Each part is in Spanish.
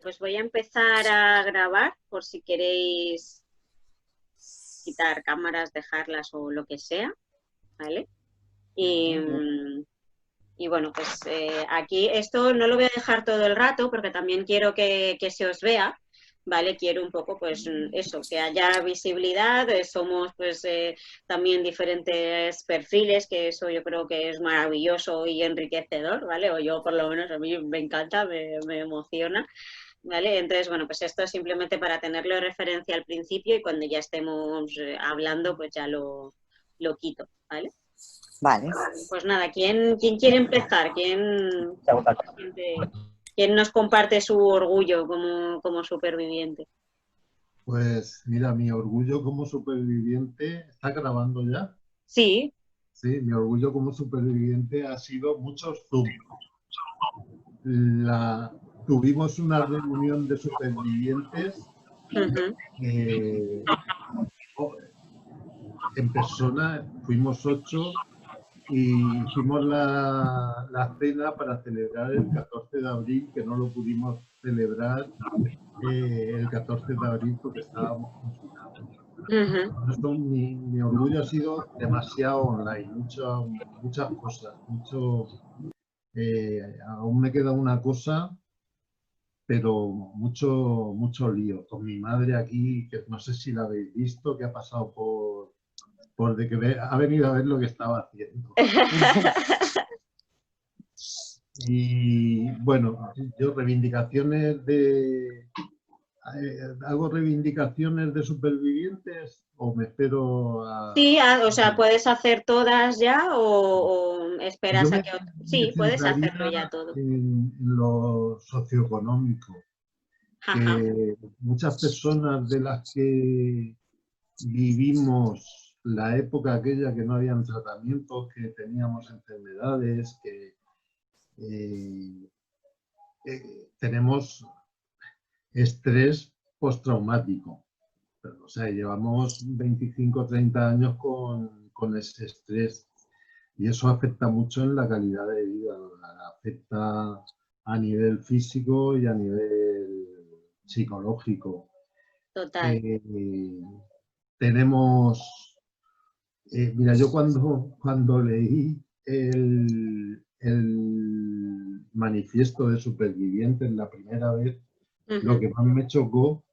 Pues voy a empezar a grabar por si queréis quitar cámaras, dejarlas o lo que sea, ¿vale? Y bueno, pues aquí esto no lo voy a dejar todo el rato porque también quiero que se os vea, ¿vale? Quiero un poco, pues eso, que haya visibilidad, somos pues también diferentes perfiles, que eso yo creo que es maravilloso y enriquecedor, ¿vale? O yo por lo menos a mí me encanta, me emociona. ¿Vale? Entonces, bueno, pues esto es simplemente para tenerlo de referencia al principio y cuando ya estemos hablando, pues ya lo quito, ¿vale? Vale. Pues nada, ¿quién quiere empezar? ¿Quién nos comparte su orgullo como superviviente? Pues mira, mi orgullo como superviviente, ¿está grabando ya? Sí. Sí, mi orgullo como superviviente ha sido muchos Zoom. Tuvimos una reunión de supervivientes en persona, fuimos 8 y hicimos la cena para celebrar el 14 de abril, que no lo pudimos celebrar el 14 de abril porque estábamos confinados. Esto, mi orgullo ha sido demasiado online, muchas cosas, aún me queda una cosa, pero mucho lío. Con mi madre aquí, que no sé si la habéis visto, que ha pasado por de que ha venido a ver lo que estaba haciendo. Y bueno, yo ¿hago reivindicaciones de supervivientes o me espero a...? Sí, o sea, ¿puedes hacer todas ya o Yo esperas a me que... Sí, puedes centraría hacerlo ya todo. en lo socioeconómico, Ajá. que muchas personas de las que vivimos la época aquella que no habían tratamientos, que teníamos enfermedades, que tenemos estrés postraumático. O sea, llevamos 25 o 30 años con ese estrés y eso afecta mucho en la calidad de vida, afecta a nivel físico y a nivel psicológico. Total. Mira, yo cuando leí el manifiesto de supervivientes la primera vez, lo que más me chocó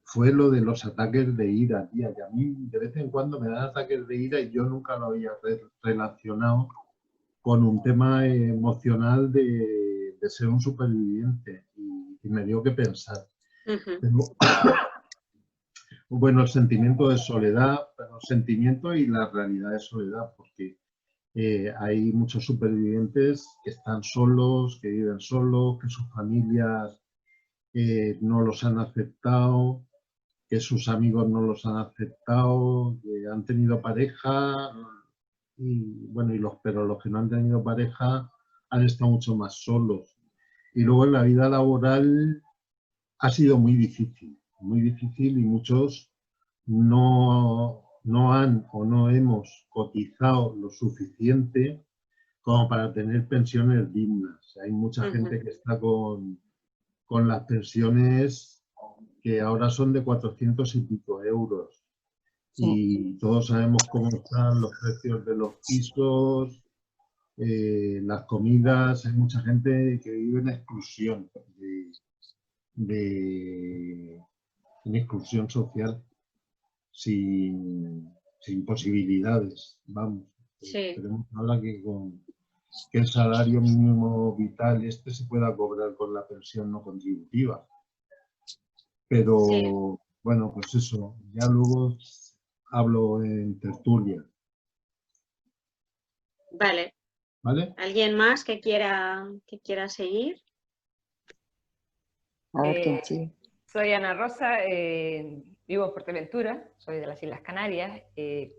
fue lo de los ataques de ira, tía, que a mí de vez en cuando me dan ataques de ira y yo nunca lo había relacionado con un tema emocional de ser un superviviente y me dio que pensar. Bueno, el sentimiento de soledad, el sentimiento y la realidad de soledad, porque hay muchos supervivientes que están solos, que viven solos, que sus familias no los han aceptado, que sus amigos no los han aceptado, que han tenido pareja y bueno, pero los que no han tenido pareja han estado mucho más solos. Y luego en la vida laboral ha sido muy difícil y muchos no han o no hemos cotizado lo suficiente como para tener pensiones dignas. Hay mucha gente que está con las pensiones que ahora son de 400 y pico euros. Y todos sabemos cómo están los precios de los pisos, las comidas. Hay mucha gente que vive en exclusión, en exclusión social, sin posibilidades. Vamos, Sí. esperemos ahora que el salario mínimo vital se pueda cobrar con la pensión no contributiva. Pero sí. bueno, pues eso, ya luego hablo en tertulia. Vale. ¿Vale? ¿Alguien más que quiera seguir? A ver quién sigue. Soy Ana Rosa, vivo en Fuerteventura, soy de las Islas Canarias,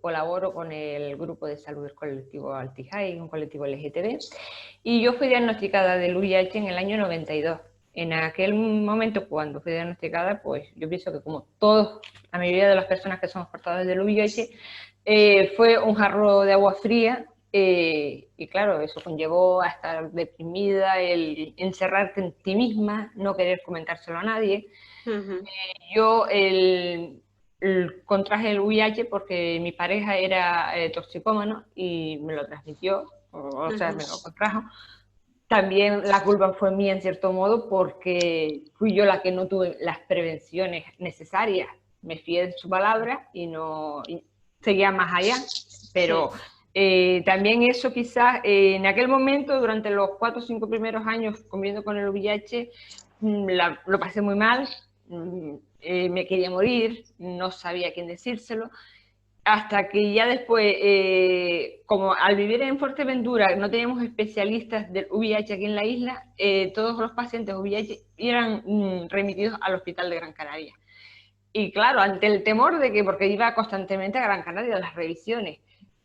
colaboro con el grupo de salud del colectivo Altijay, un colectivo LGTB, y yo fui diagnosticada del VIH en el año 92. En aquel momento, cuando fui diagnosticada, pues yo pienso que como todos, la mayoría de las personas que somos portadores del VIH, fue un jarro de agua fría Y claro, eso conllevó a estar deprimida, el encerrarte en ti misma, no querer comentárselo a nadie. Yo contraje el VIH porque mi pareja era toxicómano y me lo transmitió, o sea, me lo contrajo. También la culpa fue mía en cierto modo porque fui yo la que no tuve las prevenciones necesarias. Me fié de su palabra y no seguía más allá. Pero también eso quizás en aquel momento, durante los 4 o 5 primeros años conviviendo con el VIH, lo pasé muy mal. Me quería morir, no sabía a quién decírselo. Hasta que ya después, como al vivir en Fuerteventura no teníamos especialistas del VIH aquí en la isla, todos los pacientes VIH eran remitidos al hospital de Gran Canaria. Y claro, ante el temor de que, porque iba constantemente a Gran Canaria a las revisiones,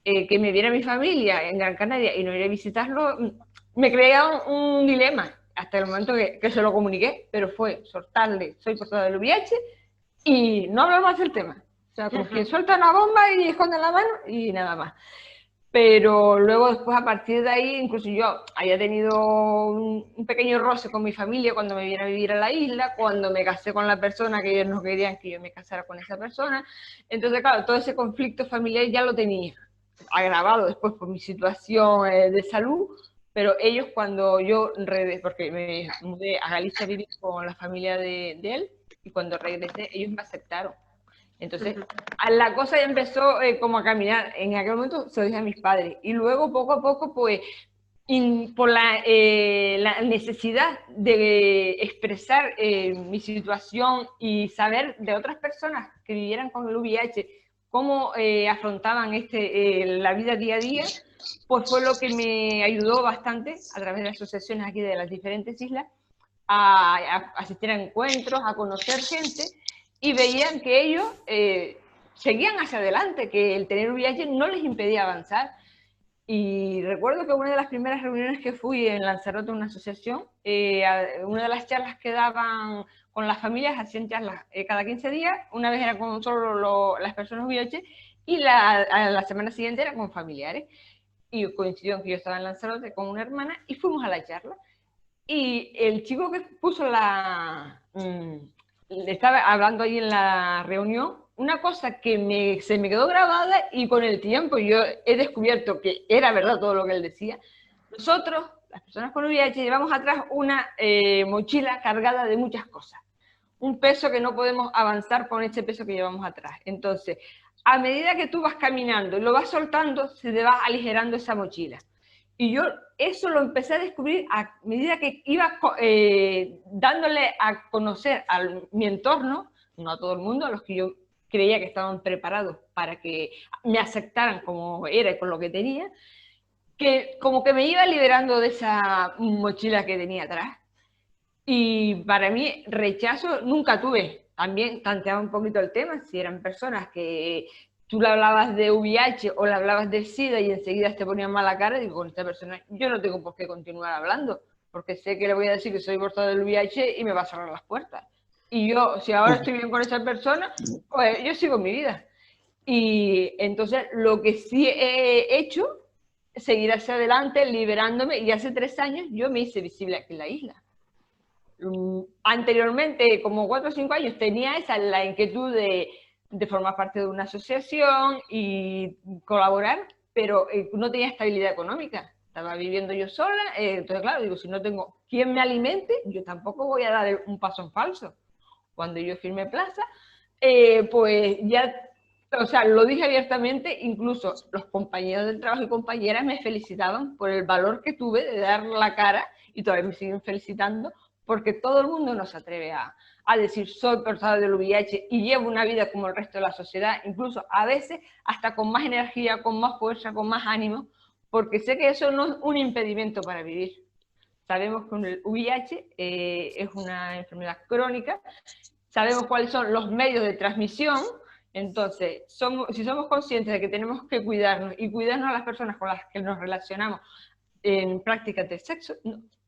que me viera mi familia en Gran Canaria y no ir a visitarlo, me creaba un dilema hasta el momento que se lo comuniqué, pero fue soltarle, soy portadora del VIH y no hablamos más del tema. O sea, como que suelta una bomba y esconde la mano y nada más. Pero luego después a partir de ahí, incluso yo había tenido un pequeño roce con mi familia cuando me vine a vivir a la isla, cuando me casé con la persona que ellos no querían que yo me casara con esa persona. Entonces, claro, todo ese conflicto familiar ya lo tenía agravado después por mi situación de salud, pero ellos cuando yo regresé, porque me mudé a Galicia a vivir con la familia de él, y cuando regresé ellos me aceptaron. Entonces, la cosa ya empezó como a caminar. En aquel momento se lo dije a mis padres. Y luego, poco a poco, pues, por la necesidad de expresar mi situación y saber de otras personas que vivieran con el VIH, cómo afrontaban la vida día a día, pues fue lo que me ayudó bastante, a través de asociaciones aquí de las diferentes islas, a asistir a encuentros, a conocer gente, y veían que ellos seguían hacia adelante, que el tener VIH no les impedía avanzar. Y recuerdo que una de las primeras reuniones que fui en Lanzarote, una asociación, una de las charlas que daban con las familias, hacían charlas cada 15 días, una vez era con solo las personas VIH y a la semana siguiente era con familiares. Y coincidió que yo estaba en Lanzarote con una hermana y fuimos a la charla. Y el chico que puso estaba hablando ahí en la reunión, una cosa que se me quedó grabada y con el tiempo yo he descubierto que era verdad todo lo que él decía. Nosotros, las personas con VIH, llevamos atrás una mochila cargada de muchas cosas. Un peso que no podemos avanzar con ese peso que llevamos atrás. Entonces, a medida que tú vas caminando y lo vas soltando, se te va aligerando esa mochila. Y yo eso lo empecé a descubrir a medida que iba dándole a conocer a mi entorno, no a todo el mundo, a los que yo creía que estaban preparados para que me aceptaran como era y con lo que tenía, que como que me iba liberando de esa mochila que tenía atrás. Y para mí rechazo nunca tuve. También tanteaba un poquito el tema, si eran personas que tú le hablabas de VIH o le hablabas de SIDA y enseguida te ponían mala cara, digo, con esta persona yo no tengo por qué continuar hablando, porque sé que le voy a decir que soy portador del VIH y me va a cerrar las puertas. Y yo, si ahora estoy bien con esa persona, pues yo sigo mi vida. Y entonces lo que sí he hecho es seguir hacia adelante, liberándome, y hace 3 años yo me hice visible aquí en la isla. Anteriormente, como 4 o 5 años, tenía la inquietud de formar parte de una asociación y colaborar, pero no tenía estabilidad económica. Estaba viviendo yo sola, entonces claro, digo, si no tengo quien me alimente, yo tampoco voy a dar un paso en falso. Cuando yo firmé plaza, pues ya, o sea, lo dije abiertamente, incluso los compañeros del trabajo y compañeras me felicitaban por el valor que tuve de dar la cara, y todavía me siguen felicitando, porque todo el mundo no se atreve a decir soy portador del VIH y llevo una vida como el resto de la sociedad, incluso a veces hasta con más energía, con más fuerza, con más ánimo, porque sé que eso no es un impedimento para vivir. Sabemos que el VIH es una enfermedad crónica, sabemos cuáles son los medios de transmisión, entonces si somos conscientes de que tenemos que cuidarnos y cuidarnos a las personas con las que nos relacionamos en prácticas de sexo,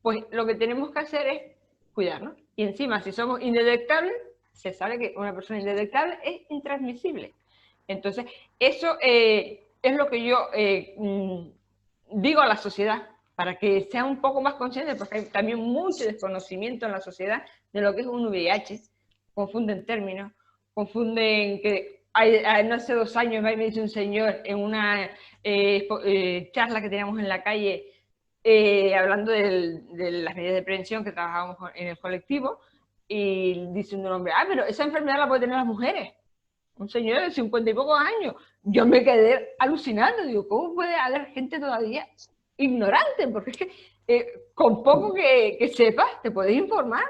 pues lo que tenemos que hacer es cuidarnos. Y encima, si somos indetectables, se sabe que una persona indetectable es intransmisible. Entonces, eso es lo que yo digo a la sociedad, para que sea un poco más consciente, porque hay también mucho desconocimiento en la sociedad de lo que es un VIH, confunden términos, confunden que no hace 2 años me dice un señor en una charla que teníamos en la calle, hablando de las medidas de prevención que trabajábamos en el colectivo, y dice un hombre, pero esa enfermedad la pueden tener las mujeres. Un señor de 50 y pocos años. Yo me quedé alucinando, digo, ¿cómo puede haber gente todavía ignorante? Porque es que con poco que sepas, te puedes informar.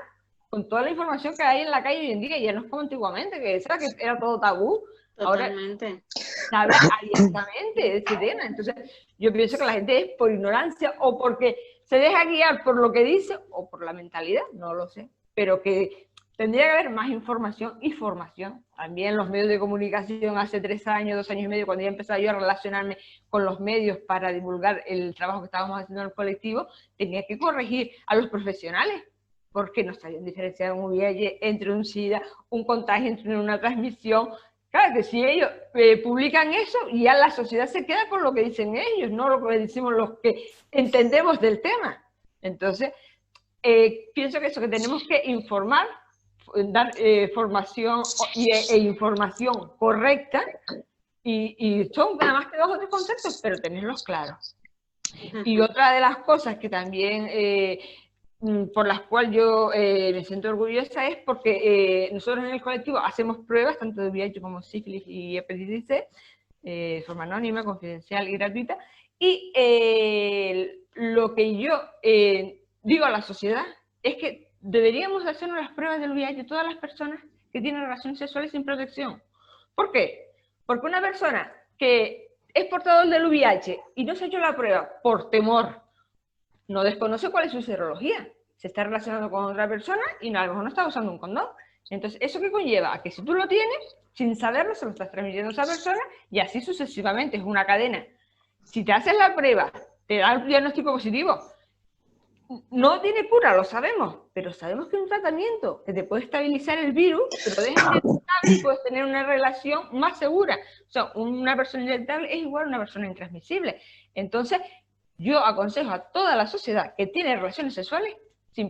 Con toda la información que hay en la calle hoy en día, ya no es como antiguamente, que era todo tabú. Totalmente. Ahora se habla abiertamente de ese tema. Entonces, yo pienso que la gente es por ignorancia o porque se deja guiar por lo que dice o por la mentalidad, no lo sé. Pero que tendría que haber más información y formación. También los medios de comunicación hace 3 años, 2 años y medio, cuando ya empezaba yo a relacionarme con los medios para divulgar el trabajo que estábamos haciendo en el colectivo, tenía que corregir a los profesionales, porque no sabían diferenciar un VIH entre un SIDA, un contagio entre una transmisión. Claro que si ellos publican eso, ya la sociedad se queda con lo que dicen ellos, no lo que decimos los que entendemos del tema. Entonces, pienso que eso, que tenemos que informar, dar formación e información correcta, y son nada más que 2 o 3 conceptos, pero tenerlos claros. Y otra de las cosas que también por las cuales yo me siento orgullosa es porque nosotros en el colectivo hacemos pruebas tanto de VIH como sífilis y hepatitis C, de forma anónima, confidencial y gratuita, y lo que yo digo a la sociedad es que deberíamos hacernos las pruebas del VIH todas las personas que tienen relaciones sexuales sin protección. ¿Por qué? Porque una persona que es portador del VIH y no se ha hecho la prueba por temor, no desconoce cuál es su serología, se está relacionando con otra persona y a lo mejor no está usando un condón. Entonces, ¿eso qué conlleva? A que si tú lo tienes, sin saberlo, se lo estás transmitiendo a esa persona y así sucesivamente, es una cadena. Si te haces la prueba, te da el diagnóstico positivo, no tiene cura, lo sabemos, pero sabemos que es un tratamiento que te puede estabilizar el virus, te lo dejan detectable y puedes tener una relación más segura. O sea, una persona inyectable es igual a una persona intransmisible. Entonces, yo aconsejo a toda la sociedad que tiene relaciones sexuales sin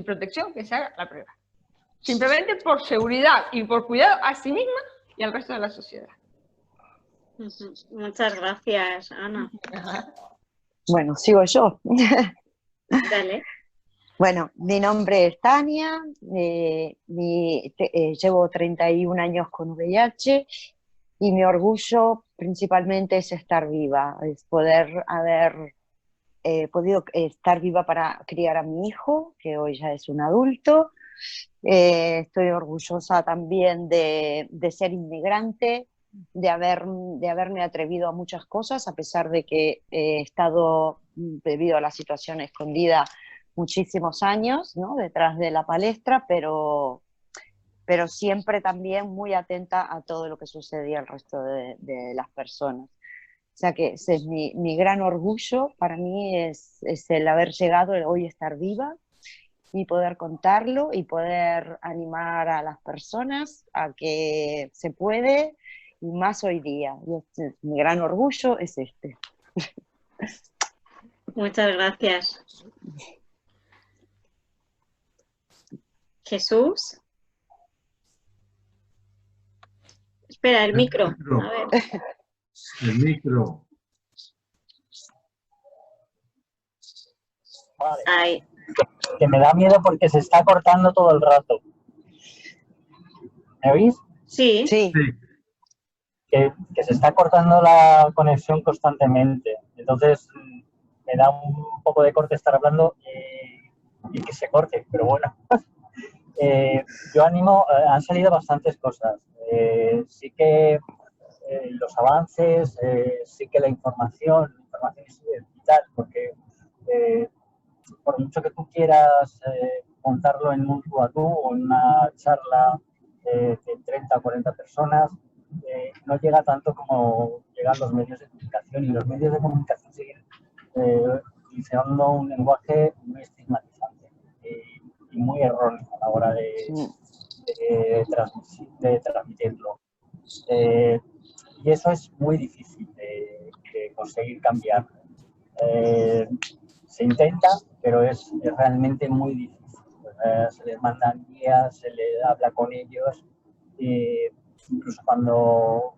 protección que se haga la prueba. Simplemente por seguridad y por cuidado a sí misma y al resto de la sociedad. Muchas gracias, Ana. Bueno, sigo yo. Dale. Bueno, mi nombre es Tania, llevo 31 años con VIH y mi orgullo principalmente es estar viva, es poder haber podido estar viva para criar a mi hijo, que hoy ya es un adulto. Estoy orgullosa también de ser inmigrante, de haberme atrevido a muchas cosas, a pesar de que he estado, debido a la situación, escondida muchísimos años, ¿no?, detrás de la palestra, pero siempre también muy atenta a todo lo que sucedía al resto de las personas. O sea que ese es mi gran orgullo. Para mí es el haber llegado, el hoy estar viva y poder contarlo y poder animar a las personas a que se puede, y más hoy día. Mi gran orgullo es este. Muchas gracias. Jesús. Espera, el micro. A ver. El micro. Vale. Ahí. Que me da miedo porque se está cortando todo el rato. ¿Me oís? Sí. Sí. Que se está cortando la conexión constantemente. Entonces me da un poco de corte estar hablando y que se corte, pero bueno. Yo animo, han salido bastantes cosas. Sí que los avances, sí que la información es vital, porque por mucho que tú quieras contarlo en un tú a tú o en una charla de 30 o 40 personas, no llega tanto como llegan los medios de comunicación, y los medios de comunicación siguen utilizando un lenguaje muy estigmatizante y muy erróneo a la hora de transmitirlo. Y eso es muy difícil de conseguir cambiar. Se intenta, pero es realmente muy difícil. Se les mandan guías, se les habla con ellos, incluso cuando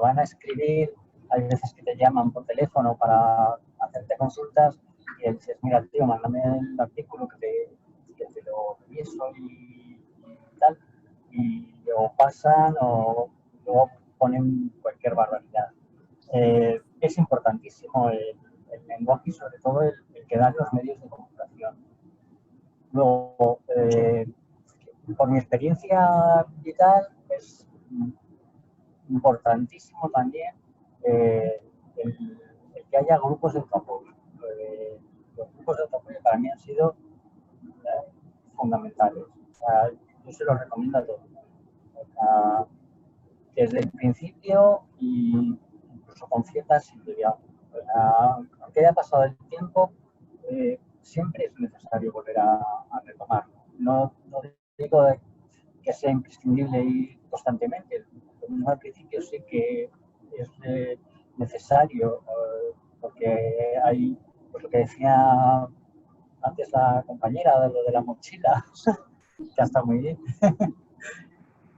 van a escribir, hay veces que te llaman por teléfono para hacerte consultas y dices, mira, tío, mándame el artículo que te lo reviso y tal, y luego pasan o luego ponen cualquier barbaridad. Es importantísimo el lenguaje y sobre todo el que dan los medios de comunicación. Luego, por mi experiencia vital, es importantísimo también el que haya grupos de apoyo. Los grupos de apoyo para mí han sido fundamentales. Yo se los recomiendo a todos. Desde el principio y incluso con cierta simplicidad. Aunque haya pasado el tiempo, siempre es necesario volver a retomarlo. No digo que sea imprescindible ir constantemente. Al principio sí que es necesario, porque hay, pues lo que decía antes la compañera de lo de la mochila, que está muy bien,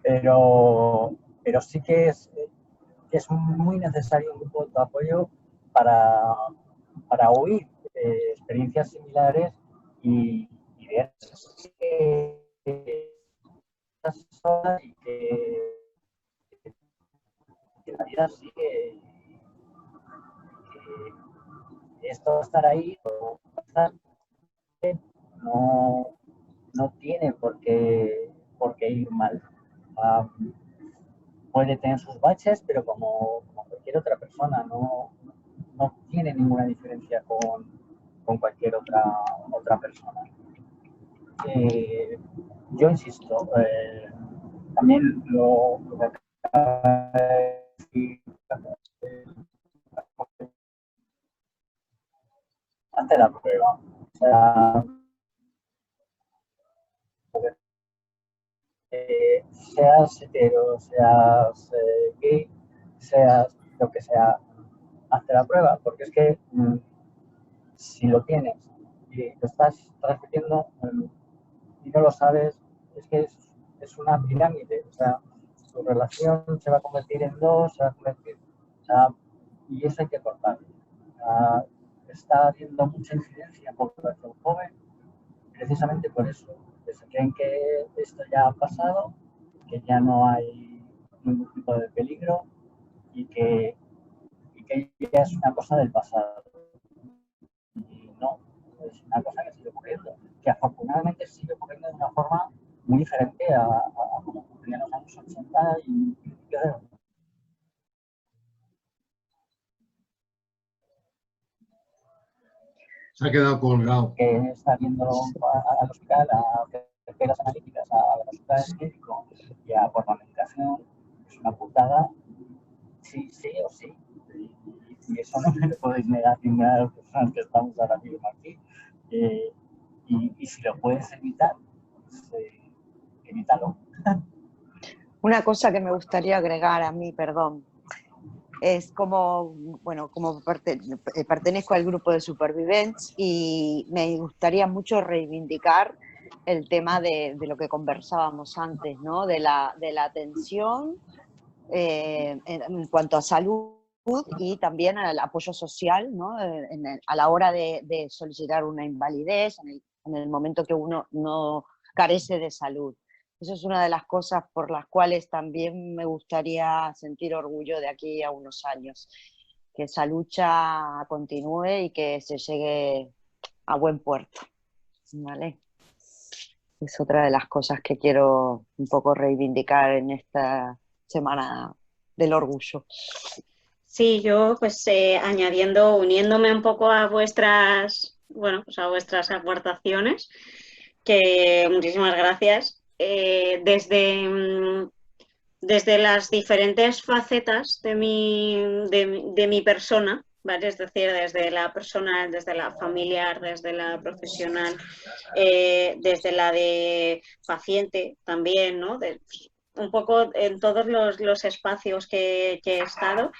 pero sí que es muy necesario un grupo de apoyo para oír experiencias similares y ver que la vida sigue, que esto estar ahí no tiene por qué ir mal. Puede tener sus baches, pero como cualquier otra persona, no tiene ninguna diferencia con cualquier otra persona. Yo insisto, también lo que acaba de decir, ante la prueba. O sea, seas hetero, seas gay, seas lo que sea, hazte la prueba, porque es que si lo tienes y lo estás transmitiendo y no lo sabes, es que es una pirámide. O sea, tu relación se va a convertir en dos, se va a convertir, o sea, y eso hay que cortar. Está habiendo mucha incidencia en población joven, precisamente por eso, que se creen que esto ya ha pasado, que ya no hay ningún tipo de peligro y que ya es una cosa del pasado. Y no, es una cosa que sigue ocurriendo, que afortunadamente sigue ocurriendo de una forma muy diferente a como ocurría en los años 80 y se ha quedado colgado. Que está viendo al hospital, a terceras analíticas, a la consulta del médico y a por la medicación, es una putada, sí o sí. Y eso no me lo podéis negar ninguna de las personas que estamos ahora mismo aquí. Y si lo puedes evitar, pues, evítalo. Una cosa que me gustaría agregar a mí, perdón, es como pertenezco al grupo de Supervivents y me gustaría mucho reivindicar el tema de lo que conversábamos antes, ¿no? De la atención en cuanto a salud y también al apoyo social, ¿no? A la hora de solicitar una invalidez, en el momento que uno no carece de salud. Eso es una de las cosas por las cuales también me gustaría sentir orgullo de aquí a unos años, que esa lucha continúe y que se llegue a buen puerto, ¿vale? Es otra de las cosas que quiero un poco reivindicar en esta Semana del Orgullo. Sí, yo pues uniéndome un poco a vuestras, a vuestras aportaciones, que muchísimas gracias. Desde las diferentes facetas de mi persona, ¿vale? Es decir, desde la personal, desde la familiar, desde la profesional, desde la de paciente también, ¿no? Un poco en todos los espacios que he estado.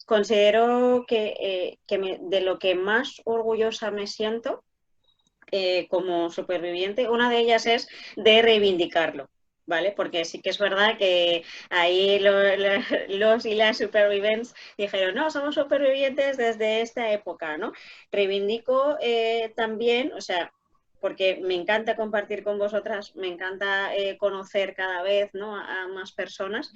considero que, de lo que más orgullosa me siento como superviviente, una de ellas es de reivindicarlo, ¿vale? Porque sí que es verdad que ahí los y las supervivientes dijeron, no, somos supervivientes desde esta época, ¿no? Reivindico también, o sea, porque me encanta compartir con vosotras, me encanta conocer cada vez, ¿no?, a más personas,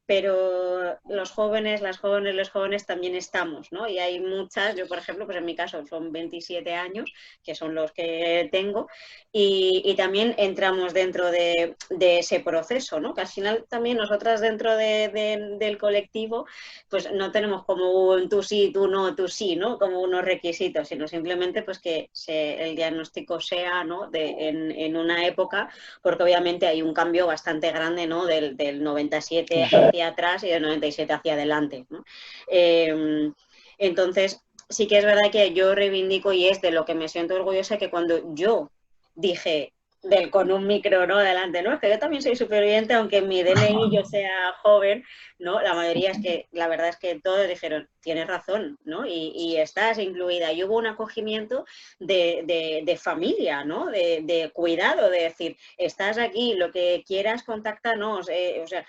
pero los jóvenes, las jóvenes, los jóvenes también estamos, ¿no? Y hay muchas, yo por ejemplo, pues en mi caso son 27 años, que son los que tengo, y también entramos dentro de ese proceso, ¿no? Que al final también nosotras dentro del colectivo, pues no tenemos como un tú sí, tú no, tú sí, ¿no? Como unos requisitos, sino simplemente pues que el diagnóstico sea, ¿no?, en una época, porque obviamente hay un cambio bastante grande, ¿no?, del 97 hacia atrás y del 97 hacia adelante, ¿no? Entonces, sí que es verdad que yo reivindico, y es de lo que me siento orgullosa, que cuando yo dije con un micro, ¿no?, delante, ¿no?, es que yo también soy superviviente, aunque en mi DNI yo sea joven, ¿no?, la mayoría es que, la verdad es que todos dijeron, tienes razón, ¿no?, y estás incluida. Y hubo un acogimiento de familia, ¿no?, de cuidado, de decir, estás aquí, lo que quieras, contáctanos, o sea,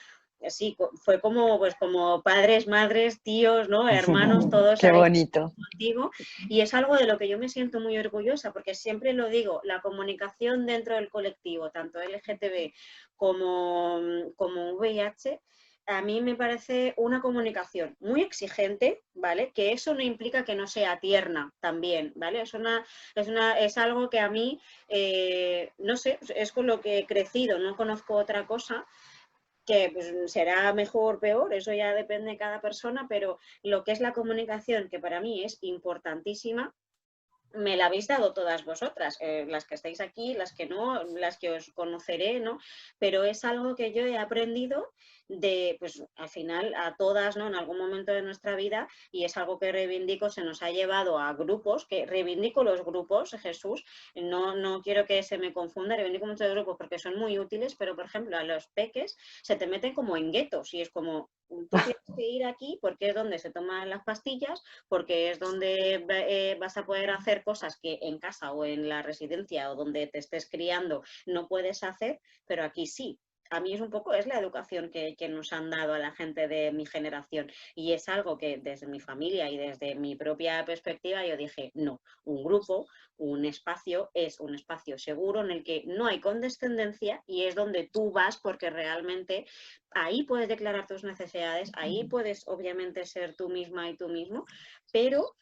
sí, fue como, pues, como padres, madres, tíos, ¿no?, hermanos, todos Qué ahí bonito. contigo, y es algo de lo que yo me siento muy orgullosa, porque siempre lo digo, la comunicación dentro del colectivo, tanto LGTB como VIH, a mí me parece una comunicación muy exigente, ¿vale? Que eso no implica que no sea tierna también, ¿vale? Es algo que a mí, no sé, es con lo que he crecido, no conozco otra cosa, que pues, será mejor o peor, eso ya depende de cada persona, pero lo que es la comunicación, que para mí es importantísima, me la habéis dado todas vosotras, las que estáis aquí, las que no, las que os conoceré, ¿no? Pero es algo que yo he aprendido de, pues al final a todas, ¿no?, en algún momento de nuestra vida, y es algo que reivindico, se nos ha llevado a grupos, que reivindico los grupos, Jesús, no quiero que se me confunda, reivindico muchos grupos porque son muy útiles, pero por ejemplo a los peques se te meten como en guetos y es como, tú tienes que ir aquí porque es donde se toman las pastillas, porque es donde vas a poder hacer cosas que en casa o en la residencia o donde te estés criando no puedes hacer, pero aquí sí. A mí es un poco, es la educación que nos han dado a la gente de mi generación, y es algo que desde mi familia y desde mi propia perspectiva yo dije, no, un grupo, un espacio es un espacio seguro en el que no hay condescendencia y es donde tú vas porque realmente ahí puedes declarar tus necesidades, ahí puedes obviamente ser tú misma y tú mismo, pero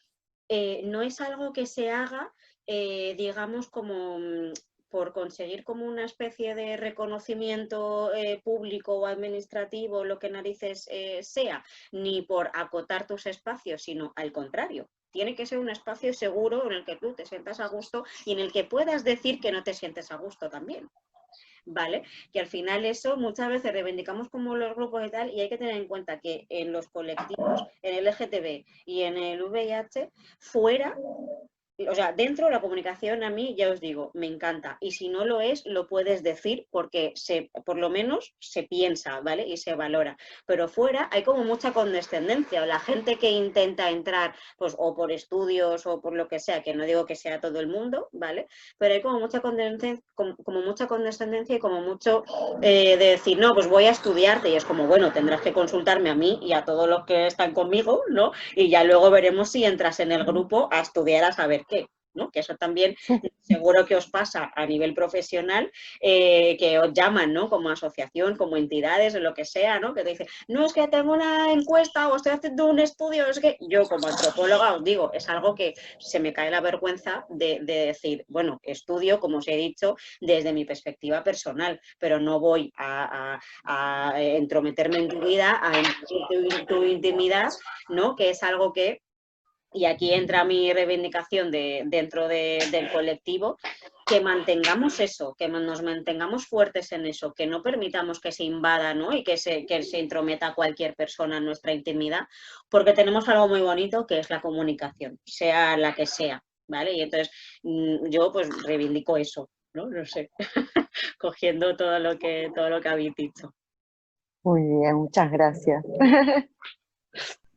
no es algo que se haga, digamos, como por conseguir como una especie de reconocimiento público o administrativo, lo que narices sea, ni por acotar tus espacios, sino al contrario. Tiene que ser un espacio seguro en el que tú te sientas a gusto y en el que puedas decir que no te sientes a gusto también. ¿Vale? Que al final eso muchas veces reivindicamos como los grupos y tal, y hay que tener en cuenta que en los colectivos, en el LGTB y en el VIH, fuera, o sea, dentro de la comunicación a mí, ya os digo, me encanta. Y si no lo es, lo puedes decir porque por lo menos se piensa, ¿vale? Y se valora. Pero fuera hay como mucha condescendencia. O la gente que intenta entrar, pues, o por estudios o por lo que sea, que no digo que sea todo el mundo, ¿vale? Pero hay como mucha condescendencia y como mucho de decir, no, pues voy a estudiarte. Y es como, bueno, tendrás que consultarme a mí y a todos los que están conmigo, ¿no? Y ya luego veremos si entras en el grupo a estudiar a saber qué, ¿no? Que eso también seguro que os pasa a nivel profesional, que os llaman, ¿no? Como asociación, como entidades, o lo que sea, ¿no? Que te dicen, no, es que tengo una encuesta o estoy haciendo un estudio, es que yo como antropóloga os digo, es algo que se me cae la vergüenza de decir, bueno, estudio, como os he dicho, desde mi perspectiva personal, pero no voy a entrometerme en tu vida, en tu intimidad, ¿no? Que es algo que, y aquí entra mi reivindicación dentro del colectivo, que mantengamos eso, que nos mantengamos fuertes en eso, que no permitamos que se invada, ¿no? Y que se intrometa cualquier persona en nuestra intimidad, porque tenemos algo muy bonito que es la comunicación, sea la que sea, ¿vale? Y entonces yo pues reivindico eso, ¿no? No sé, cogiendo todo lo que habéis dicho. Muy bien, muchas gracias.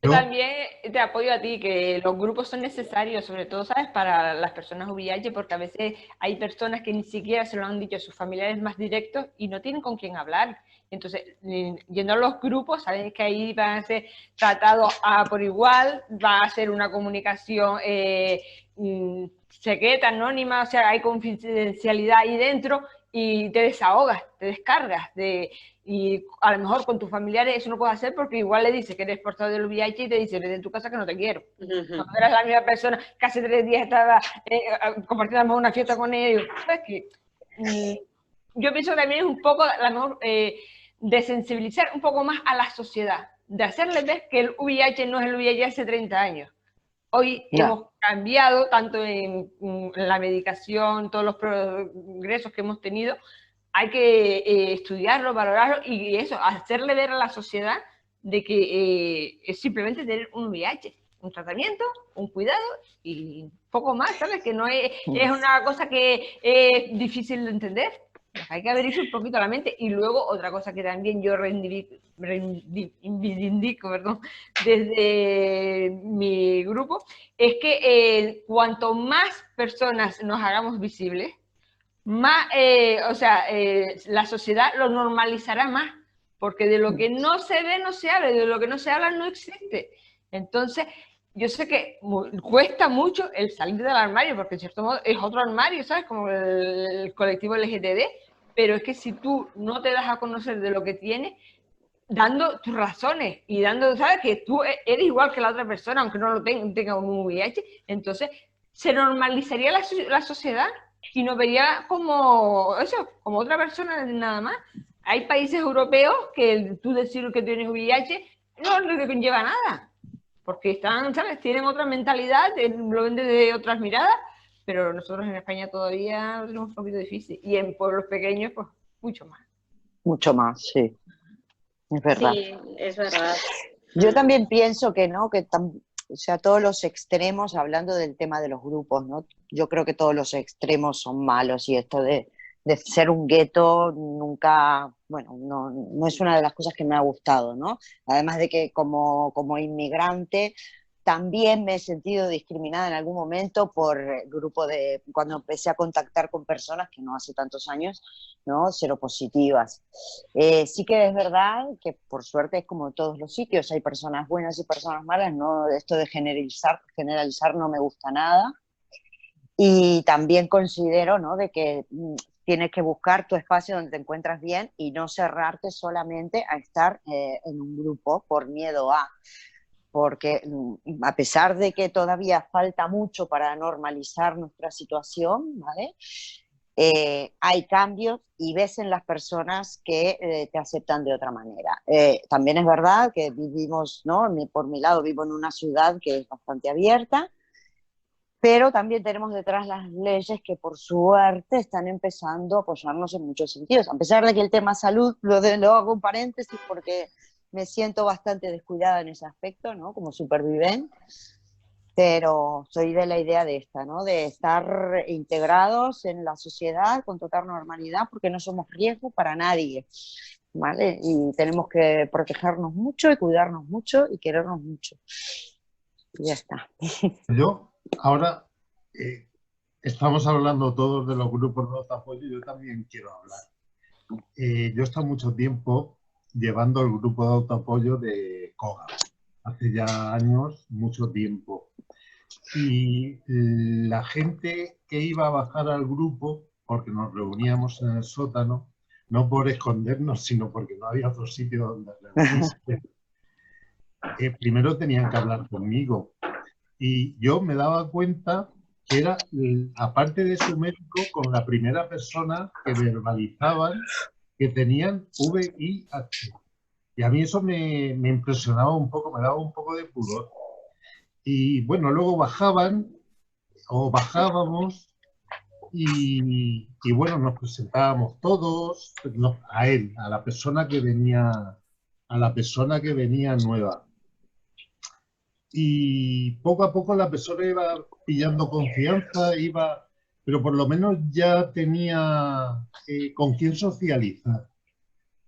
Yo también te apoyo a ti, que los grupos son necesarios, sobre todo, ¿sabes?, para las personas VIH, porque a veces hay personas que ni siquiera se lo han dicho a sus familiares más directos y no tienen con quién hablar. Entonces, yendo a los grupos, saben que ahí van a ser tratados por igual, va a ser una comunicación secreta, anónima, o sea, hay confidencialidad ahí dentro y te desahogas, te descargas y a lo mejor con tus familiares eso no puedes hacer porque igual le dices que eres portador del VIH y te dice, vete en tu casa que no te quiero. Cuando eras la misma persona, casi 3 días estaba compartiendo una fiesta con ellos. ¿Sabes qué? Yo pienso que también es un poco, a lo mejor, de sensibilizar un poco más a la sociedad, de hacerles ver que el VIH no es el VIH hace 30 años. Hoy hemos cambiado tanto en la medicación, todos los progresos que hemos tenido. Hay que estudiarlo, valorarlo y eso, hacerle ver a la sociedad de que es simplemente tener un VIH, un tratamiento, un cuidado y poco más, ¿sabes? Que no es una cosa que es difícil de entender. Hay que abrirse un poquito la mente. Y luego otra cosa que también yo reivindico, desde mi grupo, es que cuanto más personas nos hagamos visibles, más, la sociedad lo normalizará más, porque de lo que no se ve no se habla, de lo que no se habla no existe. Entonces, yo sé que cuesta mucho el salir del armario, porque en cierto modo es otro armario, ¿sabes? Como el colectivo LGTB, pero es que si tú no te das a conocer de lo que tienes, dando tus razones y dando, ¿sabes? Que tú eres igual que la otra persona, aunque no lo tenga un VIH, entonces se normalizaría la sociedad y nos vería como eso, como otra persona nada más. Hay países europeos que tú decir que tienes VIH no le conlleva nada, porque están, ¿sabes? Tienen otra mentalidad, lo ven desde otras miradas, pero nosotros en España todavía lo tenemos un poquito difícil y en pueblos pequeños pues mucho más. Mucho más, sí. Es verdad. Sí, es verdad. Yo también pienso que no, o sea, todos los extremos, hablando del tema de los grupos, ¿no? Yo creo que todos los extremos son malos y esto de ser un gueto nunca, bueno, no es una de las cosas que me ha gustado, ¿no? Además de que como inmigrante también me he sentido discriminada en algún momento por grupo cuando empecé a contactar con personas que no hace tantos años, ¿no? Seropositivas. Sí que es verdad que por suerte es como en todos los sitios, hay personas buenas y personas malas, ¿no? Esto de generalizar no me gusta nada. Y también considero, ¿no?, de que tienes que buscar tu espacio donde te encuentras bien y no cerrarte solamente a estar en un grupo por miedo a... Porque a pesar de que todavía falta mucho para normalizar nuestra situación, ¿vale? Hay cambios y ves en las personas que te aceptan de otra manera. También es verdad que vivimos, ¿no? Por mi lado vivo en una ciudad que es bastante abierta, pero también tenemos detrás las leyes que por suerte están empezando a apoyarnos en muchos sentidos. A pesar de que el tema salud, lo hago un paréntesis porque me siento bastante descuidada en ese aspecto, ¿no? Como superviviente, pero soy de la idea de esta, ¿no? De estar integrados en la sociedad con total normalidad porque no somos riesgo para nadie, ¿vale? Y tenemos que protegernos mucho y cuidarnos mucho y querernos mucho. Y ya está. Yo, ahora, estamos hablando todos de los grupos de apoyo y yo también quiero hablar. Yo he estado mucho tiempo llevando el grupo de autoapoyo de COGA, hace ya años, mucho tiempo. Y la gente que iba a bajar al grupo, porque nos reuníamos en el sótano, no por escondernos, sino porque no había otro sitio donde reunirse, primero tenían que hablar conmigo. Y yo me daba cuenta que era, aparte de su médico, con la primera persona que verbalizaban que tenían VIH. Y a mí eso me impresionaba un poco, me daba un poco de pudor. Y bueno, luego bajaban o bajábamos y bueno, nos presentábamos todos, a él, a la persona que venía nueva. Y poco a poco la persona iba pillando confianza, pero por lo menos ya tenía con quién socializar.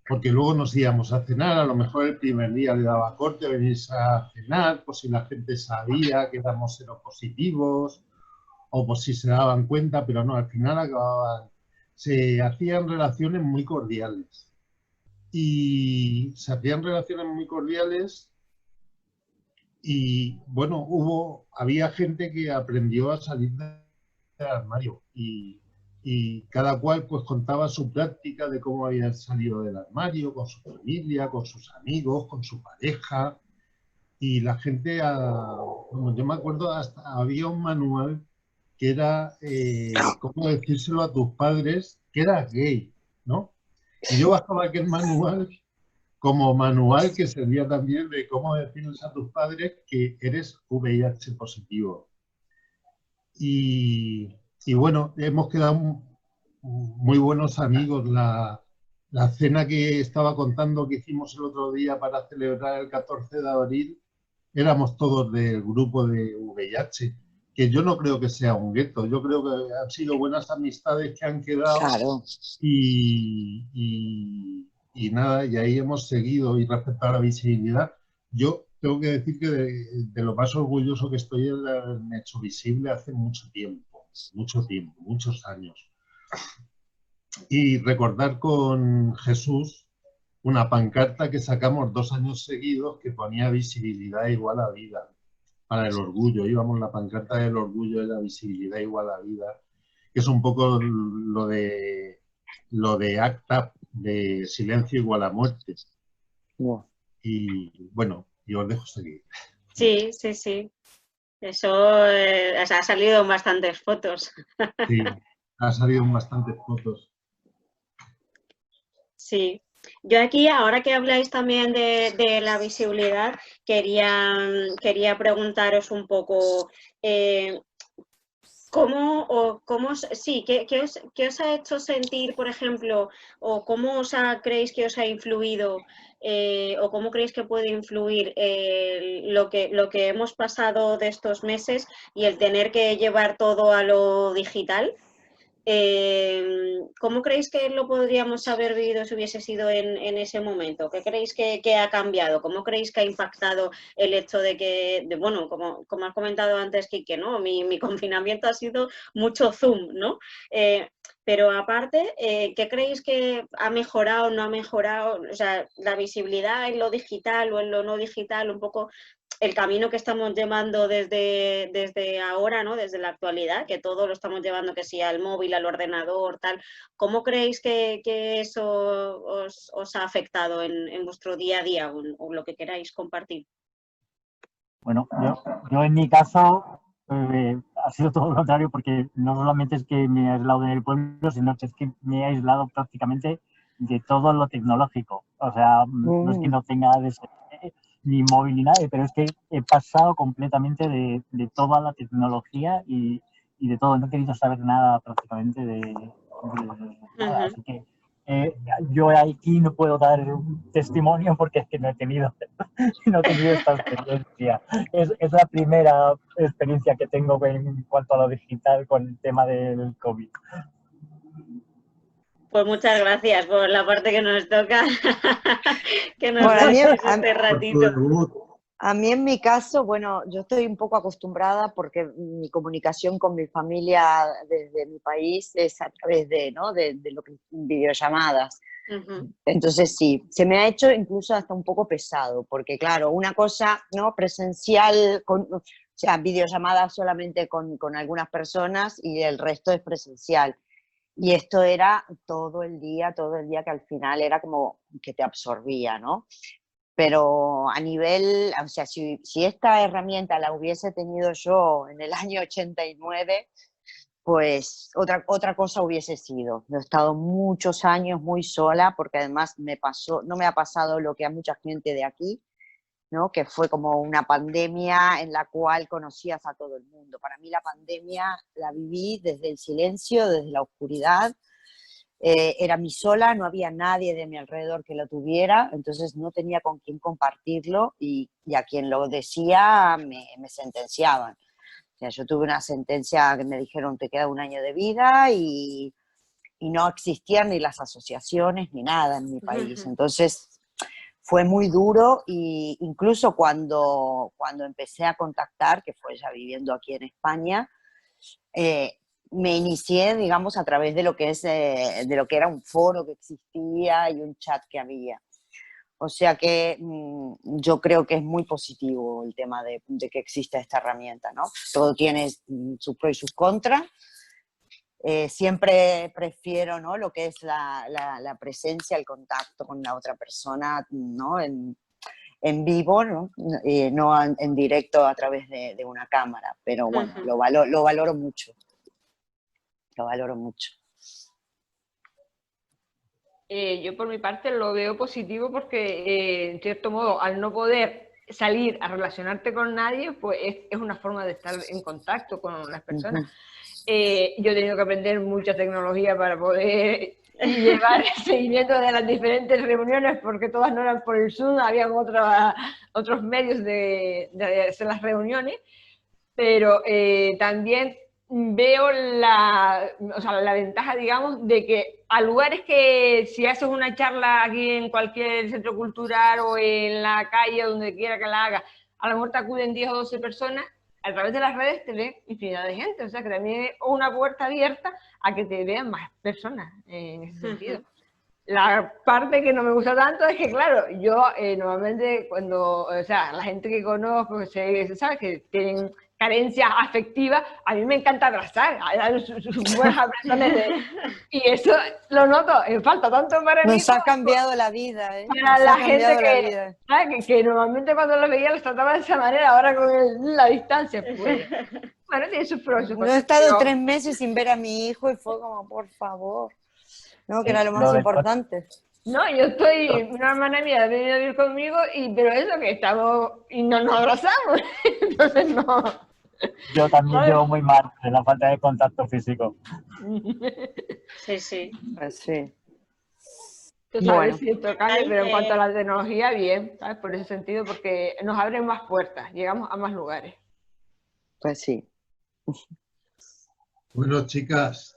porque luego nos íbamos a cenar, a lo mejor el primer día le daba corte venirse a cenar, por si la gente sabía que éramos seropositivos, o por si se daban cuenta, pero no, al final acababan, se hacían relaciones muy cordiales. Y se hacían relaciones muy cordiales y, bueno, había gente que aprendió a salir del armario y cada cual pues contaba su práctica de cómo había salido del armario, con su familia, con sus amigos, con su pareja. Y la gente, como yo me acuerdo, hasta había un manual que era cómo decírselo a tus padres que eras gay, ¿no? Y yo bajaba aquel manual como manual que servía también de cómo decirles a tus padres que eres VIH positivo. Y bueno, hemos quedado muy buenos amigos. La cena que estaba contando que hicimos el otro día para celebrar el 14 de abril, éramos todos del grupo de VIH, que yo no creo que sea un gueto, yo creo que han sido buenas amistades que han quedado. Claro. Y nada, y ahí hemos seguido. Y respecto a la visibilidad, yo tengo que decir que de lo más orgulloso que estoy es de haberme hecho visible hace mucho tiempo, muchos años. Y recordar con Jesús una pancarta que sacamos 2 años seguidos que ponía visibilidad igual a vida, para el orgullo. Íbamos la pancarta del orgullo de la visibilidad igual a vida, que es un poco lo de ACTA, de silencio igual a muerte. No. Y bueno, yo os dejo seguir. Sí, sí, sí. Eso ha salido en bastantes fotos. Sí, ha salido en bastantes fotos. Sí. Yo aquí, ahora que habláis también de la visibilidad, quería preguntaros un poco ¿qué os ha hecho sentir, por ejemplo, o cómo creéis que os ha influido o cómo creéis que puede influir lo que hemos pasado de estos meses y el tener que llevar todo a lo digital? ¿Cómo creéis que lo podríamos haber vivido si hubiese sido en ese momento? ¿Qué creéis que ha cambiado? ¿Cómo creéis que ha impactado el hecho de que, bueno, como has comentado antes, Quique, ¿no? Mi confinamiento ha sido mucho Zoom, ¿no? Pero aparte, ¿qué creéis que ha mejorado o no ha mejorado? O sea, la visibilidad en lo digital o en lo no digital, un poco el camino que estamos llevando desde ahora, ¿no? Desde la actualidad, que todo lo estamos llevando, que sí, al móvil, al ordenador, tal. ¿Cómo creéis que eso os ha afectado en vuestro día a día o lo que queráis compartir? Bueno, yo en mi caso ha sido todo lo contrario, porque no solamente es que me he aislado en el pueblo, sino que es que me he aislado prácticamente de todo lo tecnológico. O sea, no es que no tenga ni móvil ni nada, pero es que he pasado completamente de toda la tecnología y de todo. No he querido saber nada prácticamente de nada. Así que yo aquí no puedo dar un testimonio porque es que no he tenido esta experiencia. Es la primera experiencia que tengo en cuanto a lo digital con el tema del COVID. Pues muchas gracias por la parte que nos toca, que nos Bueno, este ratito. A mí en mi caso, bueno, yo estoy un poco acostumbrada porque mi comunicación con mi familia desde mi país es a través de lo que videollamadas. Uh-huh. Entonces sí, se me ha hecho incluso hasta un poco pesado, porque claro, una cosa, ¿no? Presencial, o sea, videollamadas solamente con algunas personas y el resto es presencial. Y esto era todo el día, que al final era como que te absorbía, ¿no? Pero a nivel, o sea, si esta herramienta la hubiese tenido yo en el año 89, pues otra cosa hubiese sido. Yo he estado muchos años muy sola, porque además no me ha pasado lo que a mucha gente de aquí, ¿no? Que fue como una pandemia en la cual conocías a todo el mundo. Para mí la pandemia la viví desde el silencio, desde la oscuridad. Era mi sola, no había nadie de mi alrededor que lo tuviera, entonces no tenía con quién compartirlo y a quien lo decía me sentenciaban. O sea, yo tuve una sentencia que me dijeron te queda 1 año de vida y y no existían ni las asociaciones ni nada en mi país. Entonces fue muy duro, y incluso cuando empecé a contactar, que fue ya viviendo aquí en España, me inicié, digamos, a través de lo que era un foro que existía y un chat que había. O sea que yo creo que es muy positivo el tema de que exista esta herramienta, ¿no? Todo tiene sus pros y sus contras. Siempre prefiero, ¿no?, lo que es la presencia, el contacto con la otra persona, ¿no?, en vivo, ¿no? No en directo a través de una cámara, pero bueno, lo valoro mucho. Lo valoro mucho. Yo por mi parte lo veo positivo porque, en cierto modo, al no poder salir a relacionarte con nadie, pues es una forma de estar en contacto con las personas. Yo he tenido que aprender mucha tecnología para poder llevar el seguimiento de las diferentes reuniones, porque todas no eran por el Zoom, había otros medios de hacer las reuniones, pero también veo la ventaja, digamos, de que a lugares que si haces una charla aquí en cualquier centro cultural o en la calle, donde quiera que la hagas, a lo mejor te acuden 10 o 12 personas, a través de las redes te ven infinidad de gente, o sea que también es una puerta abierta a que te vean más personas en ese sentido. La parte que no me gusta tanto es que, claro, yo normalmente cuando, o sea, la gente que conozco, se sabe que tienen carencias afectivas, a mí me encanta abrazar, a dar sus buenas abrazones, y eso lo noto, falta tanto para mí. Nos ha cambiado la vida, ¿eh? Para la gente que normalmente cuando los veía los trataba de esa manera, ahora con la distancia, pues, bueno, tiene sus pros. No he estado 3 meses sin ver a mi hijo y fue como, por favor, no, que era lo más importante. No, yo una hermana mía ha venido a vivir conmigo, pero eso que estamos y no nos abrazamos, entonces no. Yo también llevo muy mal de la falta de contacto físico. Sí. Pues sí. Tú sabes si esto cambia, pero en cuanto a la tecnología, bien, ¿sabes? Por ese sentido, porque nos abren más puertas, llegamos a más lugares. Pues sí. Bueno, chicas,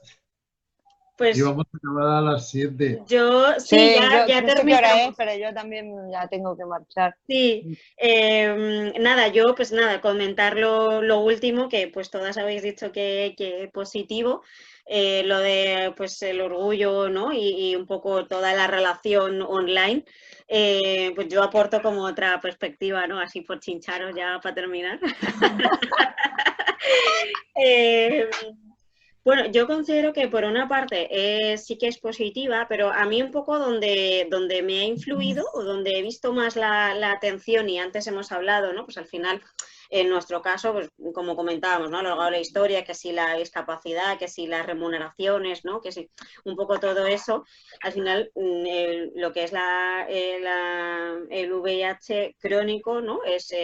pues íbamos a acabar a las 7. Yo, ya no sé qué hora es, terminamos. pero yo también ya tengo que marchar. Sí, yo pues comentar lo último, que pues todas habéis dicho que positivo, lo de pues el orgullo, ¿no? Y un poco toda la relación online, pues yo aporto como otra perspectiva, ¿no? Así por chincharos ya para terminar. Bueno, yo considero que por una parte sí que es positiva, pero a mí un poco donde me ha influido o donde he visto más la atención, y antes hemos hablado, ¿no? Pues al final, en nuestro caso, pues como comentábamos, ¿no? A lo largo de la historia, que si la discapacidad, que si las remuneraciones, ¿no? Que si un poco todo eso, al final lo que es el VIH crónico, ¿no? Es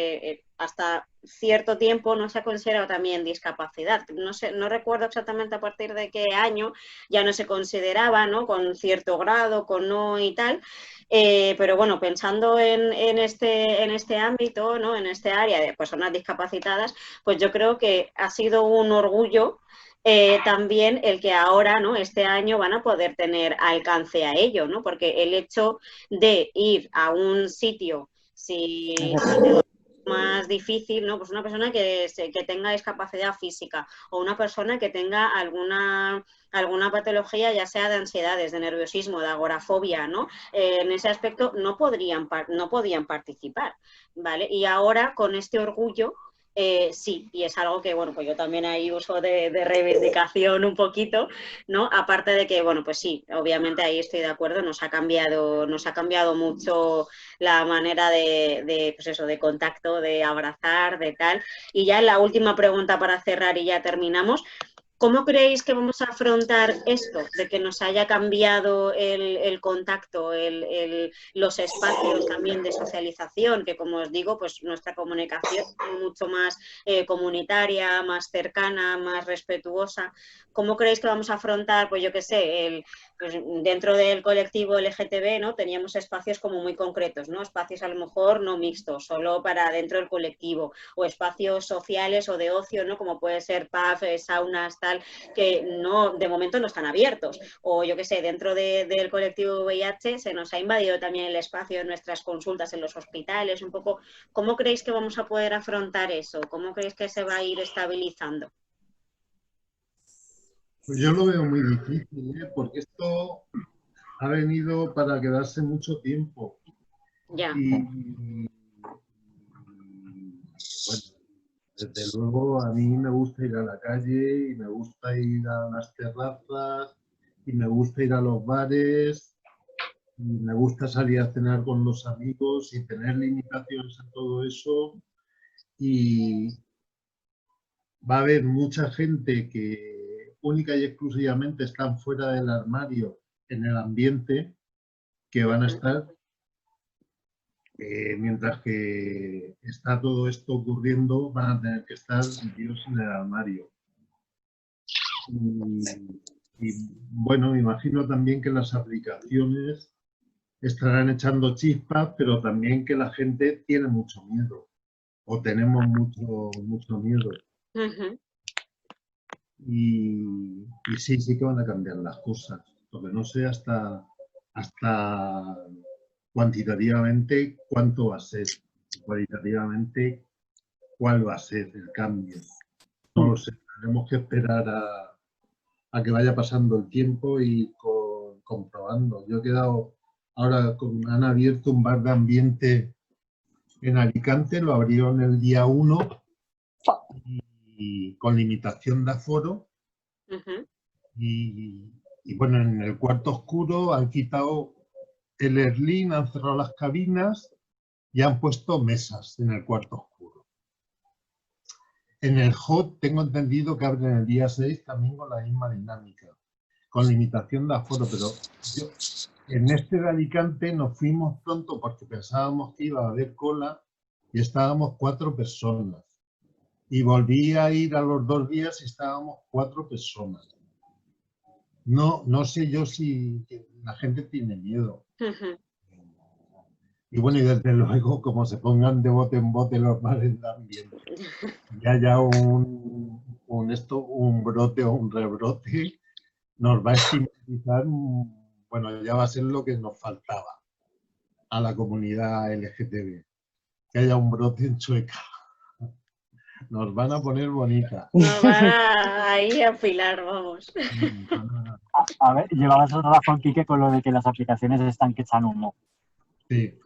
hasta cierto tiempo no se ha considerado también discapacidad. No sé, no recuerdo exactamente a partir de qué año ya no se consideraba, ¿no? Con cierto grado, con no y tal. Pero bueno, pensando en este ámbito, ¿no? En este área de personas discapacitadas, pues yo creo que ha sido un orgullo también el que ahora, ¿no? Este año van a poder tener alcance a ello, ¿no? Porque el hecho de ir a un sitio si más difícil, ¿no? Pues una persona que tenga discapacidad física o una persona que tenga alguna patología, ya sea de ansiedades, de nerviosismo, de agorafobia, ¿no? En ese aspecto no podían participar, ¿vale? Y ahora con este orgullo sí, y es algo que, bueno, pues yo también ahí uso de reivindicación un poquito, ¿no? Aparte de que, bueno, pues sí, obviamente ahí estoy de acuerdo, nos ha cambiado mucho la manera pues eso, de contacto, de abrazar, de tal. Y ya la última pregunta para cerrar y ya terminamos. ¿Cómo creéis que vamos a afrontar esto, de que nos haya cambiado el contacto, los espacios también de socialización, que como os digo, pues nuestra comunicación es mucho más comunitaria, más cercana, más respetuosa? ¿Cómo creéis que vamos a afrontar, pues yo qué sé, pues dentro del colectivo LGTB, ¿no? Teníamos espacios como muy concretos, ¿no? Espacios a lo mejor no mixtos, solo para dentro del colectivo, o espacios sociales o de ocio, ¿no? Como puede ser pub, saunas, tal. tal, que no, de momento no están abiertos. O yo qué sé, dentro del colectivo VIH se nos ha invadido también el espacio en nuestras consultas en los hospitales, un poco. ¿Cómo creéis que vamos a poder afrontar eso? ¿Cómo creéis que se va a ir estabilizando? Pues yo lo veo muy difícil, ¿eh? Porque esto ha venido para quedarse mucho tiempo. Ya. Y bueno, desde luego a mí me gusta ir a la calle y me gusta ir a las terrazas y me gusta ir a los bares y me gusta salir a cenar con los amigos y tener limitaciones en todo eso. Y va a haber mucha gente que única y exclusivamente están fuera del armario en el ambiente, que van a estar, mientras que está todo esto ocurriendo, van a tener que estar metidos en el armario. Y bueno, me imagino también que las aplicaciones estarán echando chispas, pero también que la gente tiene mucho miedo, o tenemos mucho miedo. Uh-huh. Y sí que van a cambiar las cosas, porque no sé hasta cuantitativamente cuánto va a ser, cualitativamente cuál va a ser el cambio. No lo sé, tenemos que esperar a que vaya pasando el tiempo y comprobando. Yo he quedado ahora, han abierto un bar de ambiente en Alicante, lo abrieron el día 1 y con limitación de aforo. Uh-huh. Y bueno, en el cuarto oscuro han quitado el Erlín, han cerrado las cabinas y han puesto mesas en el cuarto oscuro. En el Hot tengo entendido que abren el día 6 también con la misma dinámica, con limitación de aforo, pero en este de Alicante nos fuimos pronto porque pensábamos que iba a haber cola y estábamos 4 personas. Y volví a ir a los 2 días y estábamos 4 personas. No sé yo si la gente tiene miedo. Uh-huh. Y bueno, y desde luego, como se pongan de bote en bote los bares de ambiente, y haya un brote o un rebrote, nos va a estigmatizar, bueno, ya va a ser lo que nos faltaba a la comunidad LGTB, que haya un brote en Chueca. Nos van a poner bonitas. Nos van a ahí a afilar, vamos. A ver, llevabas razón, Quique, con lo de que las aplicaciones están que echan humo. Sí.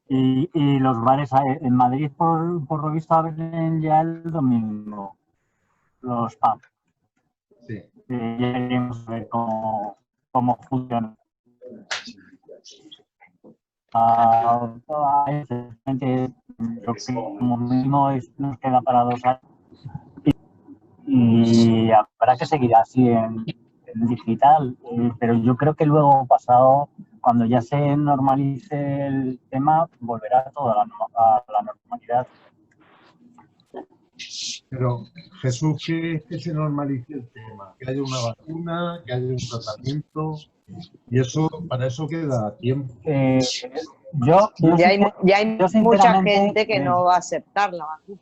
Y los bares en Madrid, por lo visto, abren ya el domingo. Los pubs. Sí. Ya queremos ver cómo funciona. Yo creo que como mínimo nos queda para 2 años. Y habrá que seguir así en digital, pero yo creo que luego pasado, cuando ya se normalice el tema, volverá todo a la normalidad. Pero Jesús, ¿qué es que se normalice el tema? Que haya una vacuna, que haya un tratamiento, y eso, para eso queda tiempo. Ya hay mucha gente que no va a aceptar la vacuna.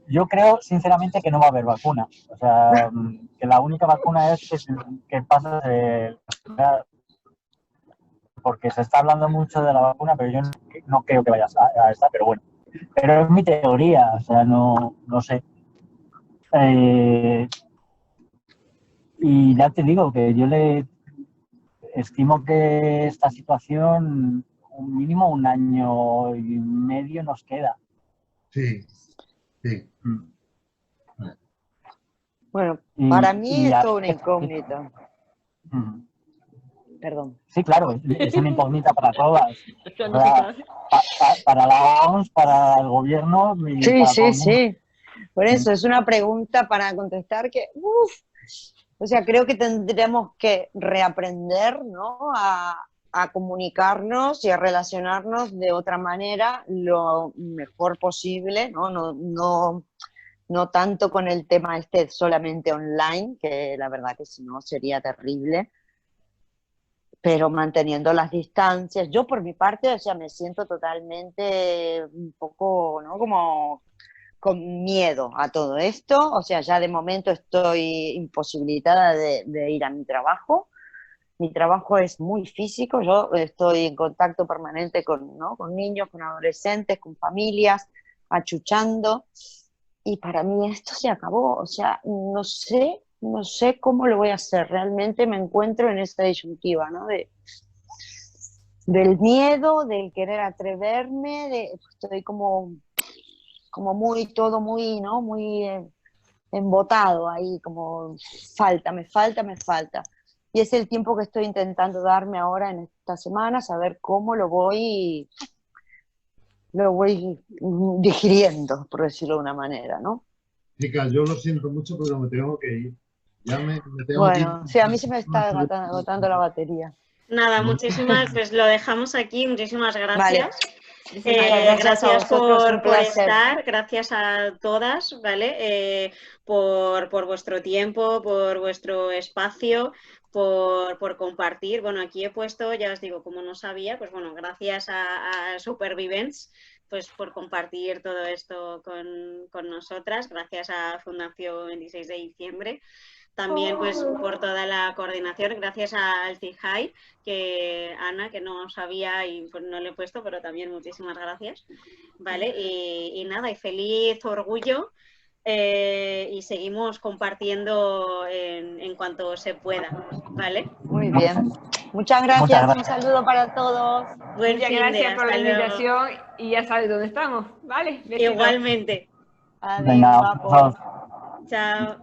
Yo creo, sinceramente, que no va a haber vacuna. O sea, que la única vacuna es que pasa porque se está hablando mucho de la vacuna, pero yo no creo que vaya a esta, pero bueno. Pero es mi teoría, o sea, no sé. Y ya te digo que yo le estimo que esta situación, un mínimo 1 año y medio nos queda. Sí. Bueno, para mí es toda una incógnita. Perdón. Sí, claro, es una incógnita para todas. Para la OMS, para el gobierno. Sí. Por eso es una pregunta para contestar que, o sea, creo que tendremos que reaprender, ¿no? A comunicarnos y a relacionarnos de otra manera lo mejor posible, ¿no? No tanto con el tema solamente online, que la verdad que si no sería terrible, pero manteniendo las distancias. Yo por mi parte, o sea, me siento totalmente un poco, ¿no? Como con miedo a todo esto, o sea, ya de momento estoy imposibilitada de ir a mi trabajo. Mi trabajo es muy físico, yo estoy en contacto permanente con, ¿no?, con niños, con adolescentes, con familias, achuchando, y para mí esto se acabó, o sea, no sé cómo lo voy a hacer, realmente me encuentro en esta disyuntiva, ¿no? Del miedo, del querer atreverme, estoy como muy, todo muy, ¿no? Muy embotado ahí, como me falta. Y es el tiempo que estoy intentando darme ahora en esta semana, saber cómo lo voy digiriendo, por decirlo de una manera, ¿no? Chicas, yo lo siento mucho, pero me tengo que ir. Ya me tengo que ir. Bueno, sí, a mí se me está agotando la batería. Nada, muchísimas, pues lo dejamos aquí, muchísimas gracias. Vale. Muchas gracias a vosotros, un por placer. estar, gracias a todas, ¿vale? Por vuestro tiempo, por vuestro espacio, por compartir. Bueno, aquí he puesto, ya os digo, como no sabía, pues bueno, gracias a Supervivents, pues por compartir todo esto con nosotras, gracias a Fundación 26 de diciembre. También pues por toda la coordinación, gracias al TIJAI, que Ana, que no sabía y pues no le he puesto, pero también muchísimas gracias. ¿Vale? Y nada, y feliz orgullo, y seguimos compartiendo en cuanto se pueda, ¿vale? Muy bien. Muchas gracias, un saludo para todos. Buen Muchas fin de, gracias por la hasta luego. invitación y ya sabes dónde estamos, ¿vale? Besitos. Igualmente. Adiós, Venga, guapos. Chao.